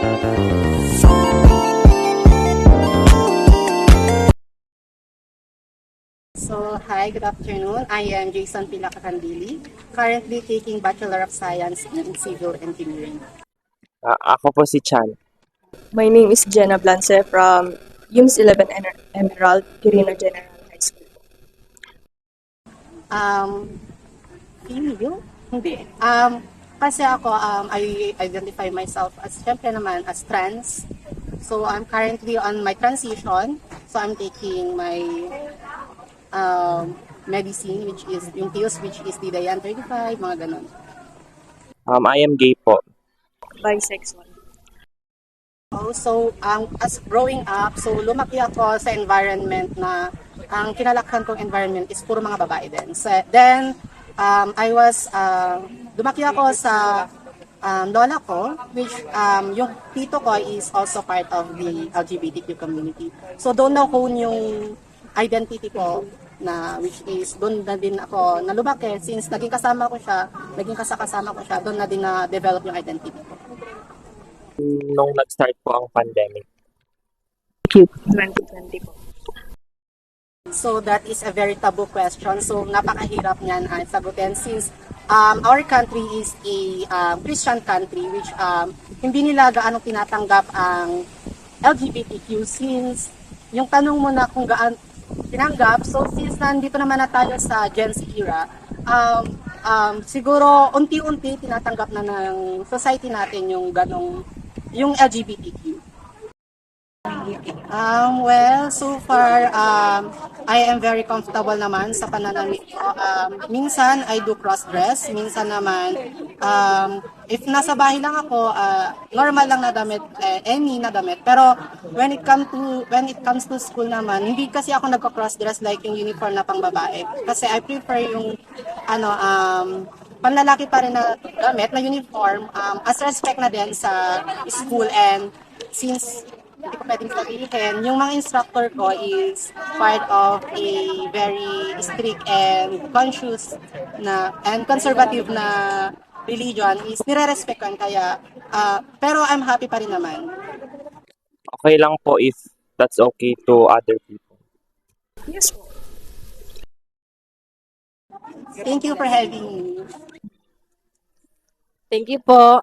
So, hi, good afternoon. I am Jason Pilacacandili, currently taking Bachelor of Science in Civil Engineering. Ako po si Chan. My name is Jenna Blance from UMS 11 Emerald, Quirino General High School. Female? Hindi. Kasi ako, I identify myself as, syempre naman, as trans. So, I'm currently on my transition. So, I'm taking my medicine, which is yung TIOS, which is the Dian 35, mga ganon. I am gay po. Bisexual. Also, as growing up, so lumaki ako sa environment na ang kinalakhan kong environment is puro mga babae din. So, then, lumaki ako sa lola ko, which yung tito ko is also part of the LGBTQ community. So, doon na-hone yung identity ko na which is doon na din ako nalumaki since naging kasama ko siya, doon na din na-develop yung identity ko. Nung nag-start po ang pandemic. 2020 po. So that is a very taboo question. So napakahirap niyan sagutin since our country is a Christian country which hindi nila gaano tinatanggap ang LGBTQ since yung tanong mo na kung gaano tinanggap, so since nandito naman na tayo sa Gen Z era, siguro unti-unti tinatanggap na ng society natin yung yung LGBTQ. Well, so far, I am very comfortable naman sa pananamit ko. Minsan, I do cross-dress. Minsan naman, if nasa bahay lang ako, normal lang na damit, any na damit. Pero when it comes to school naman, hindi kasi ako nagko-cross-dress like yung uniform na pang babae. Kasi I prefer yung, panlalaki pa rin na damit, na uniform, as respect na din sa school. And since hindi ko pwedeng sabihin, yung mga instructor ko is part of a very strict and conscious na and conservative na religion is nire-respectan kaya pero I'm happy pa rin naman. Okay lang po if that's okay to other people. Yes po. Thank you for having me. Thank you po.